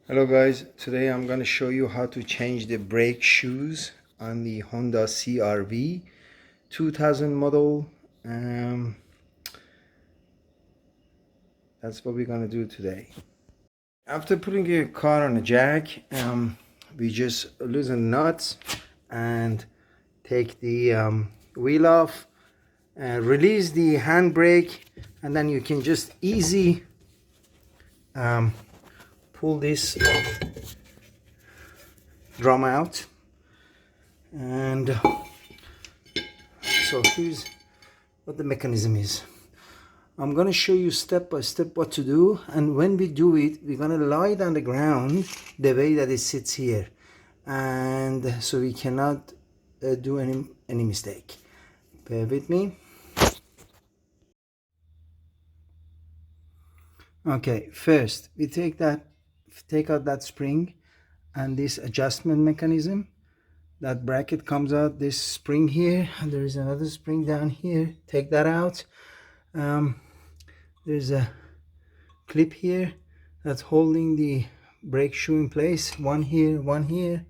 Hello guys, today I'm going to show you how to change the brake shoes on the Honda CRV 2000 model. That's what we're going to do today. After putting your car on a jack, we just loosen nuts and take the wheel off, release the handbrake, and then you can just easy pull this drum out. And so here's what the mechanism is. I'm going to show you step by step what to do, and when we do it, we're going to lie it on the ground the way that it sits here, and so we cannot do any mistake. Bear with me. Okay, first we take out that spring and this adjustment mechanism. That bracket comes out, this spring here, and there is another spring down here. Take that out. There's a clip here that's holding the brake shoe in place. One here, one here.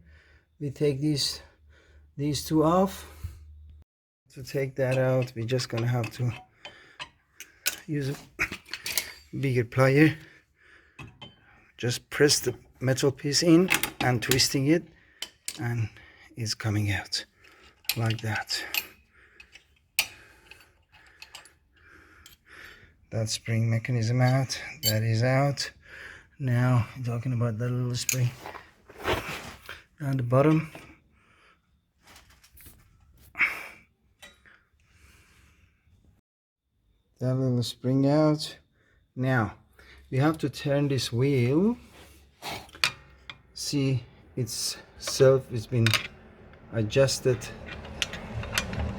We take these two off. To take that out, we're just gonna have to use a bigger plier. Just press the metal piece in and twisting it, and it's coming out like that. That spring mechanism out, that is out. Now talking about that little spring on the bottom. That little spring out. Now we have to turn this wheel. See, it's been adjusted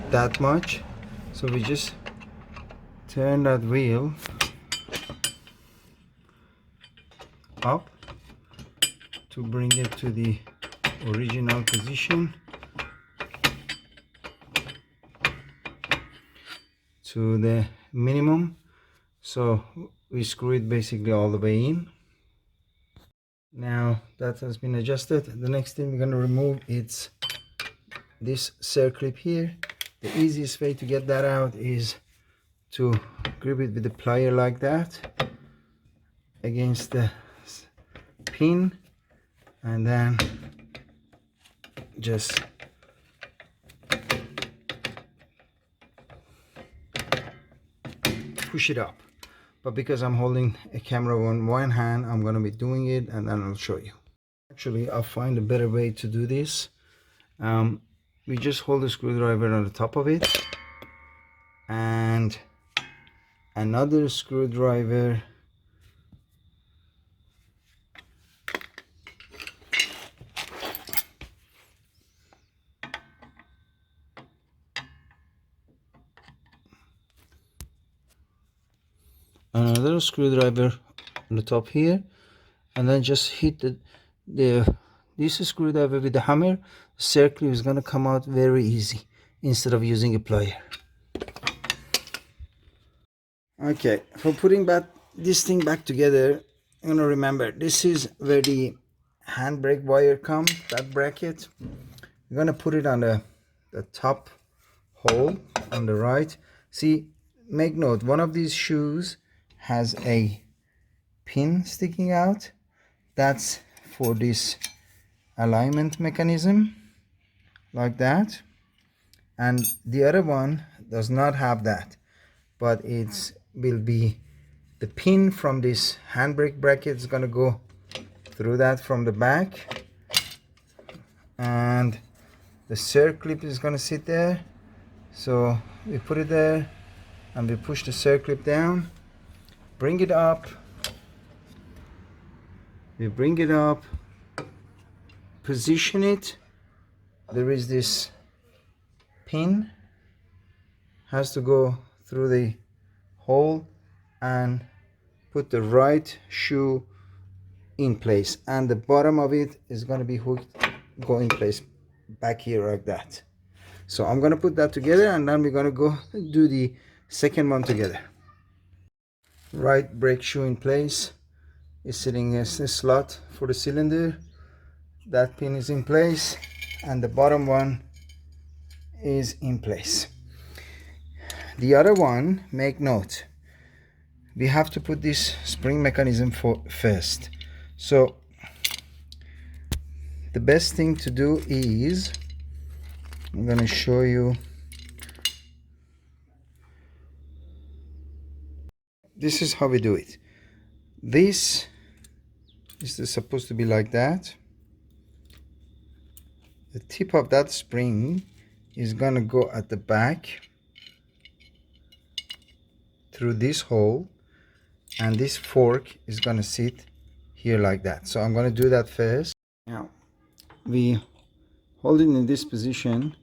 that much, so we just turn that wheel up to bring it to the original position, to the minimum. So we screw it basically all the way in. Now that has been adjusted, the next thing we're going to remove is this circlip here. The easiest way to get that out is to grip it with the plier like that against the pin, and then just push it up. But because I'm holding a camera on one hand, I'm going to be doing it and then I'll show you. Actually, I'll find a better way to do this. We just hold the screwdriver on the top of it, and another screwdriver on the top here, and then just hit this screwdriver with the hammer. The circle is going to come out very easy instead of using a plier. Okay, for putting this thing back together, I'm going to remember this is where the handbrake wire comes, that bracket. We're going to put it on the top hole on the right. See, make note, one of these shoes has a pin sticking out. That's for this alignment mechanism, like that, and the other one does not have that, but it will be the pin from this handbrake bracket is going to go through that from the back, and the circlip is going to sit there. So we put it there and we push the circlip down, bring it up, we bring it up, position it. There is this pin, has to go through the hole and put the right shoe in place, and the bottom of it is going to be hooked, go in place back here like that. So I'm going to put that together, and then we're going to go do the second one together. Right brake shoe in place, is sitting as a slot for the cylinder. That pin is in place and the bottom one is in place. The other one, make note, we have to put this spring mechanism first. So the best thing to do is, I'm going to show you. This is how we do it. This is supposed to be like that. The tip of that spring is going to go at the back through this hole, and this fork is going to sit here like that. So I'm going to do that first. Now we hold it in this position,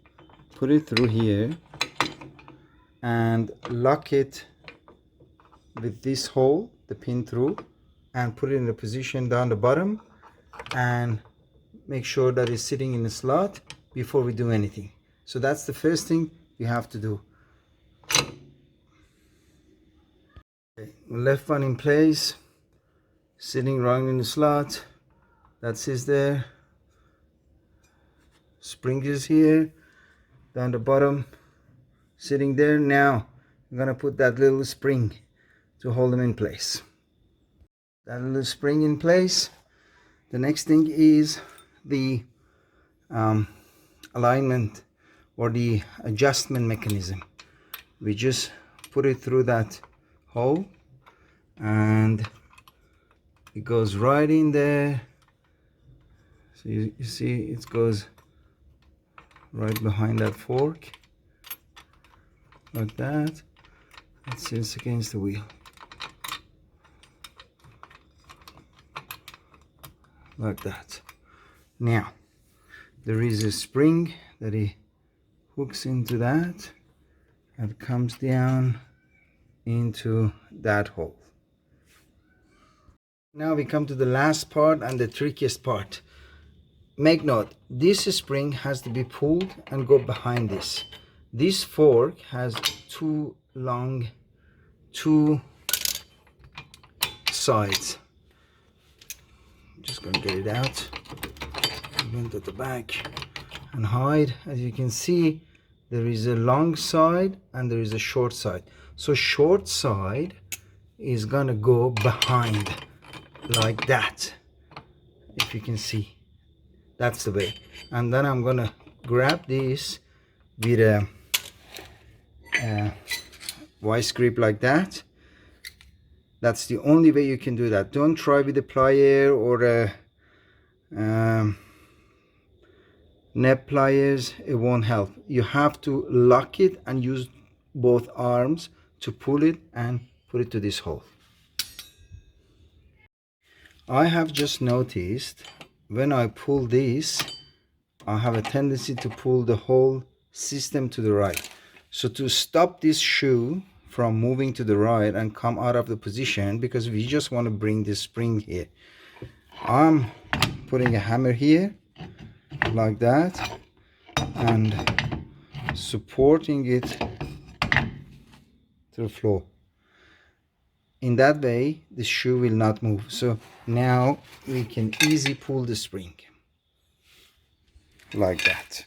put it through here and lock it with this hole, the pin through, and put it in a position down the bottom and make sure that it's sitting in the slot before we do anything. So that's the first thing we have to do. Okay, left one in place, sitting right in the slot. That's it there. Spring is here, down the bottom, sitting there. Now I'm gonna put that little spring to hold them in place. That little spring in place. The next thing is the alignment or the adjustment mechanism. We just put it through that hole and it goes right in there. So you see it goes right behind that fork like that. It sits against the wheel like that. Now there is a spring that he hooks into that and comes down into that hole. Now we come to the last part and the trickiest part. Make note, this spring has to be pulled and go behind this. This fork has two sides. I'm just going to get it out, bend at the back and hide. As you can see, there is a long side and there is a short side. So short side is going to go behind like that. If you can see, that's the way. And then I'm going to grab this with a vice grip like that. That's the only way you can do that. Don't try with a plier or a neb pliers. It won't help. You have to lock it and use both arms to pull it and put it to this hole. I have just noticed when I pull this, I have a tendency to pull the whole system to the right. So to stop this shoe from moving to the right and come out of the position, because we just want to bring this spring here, I'm putting a hammer here like that and supporting it to the floor. In that way the shoe will not move. So now we can easily pull the spring like that.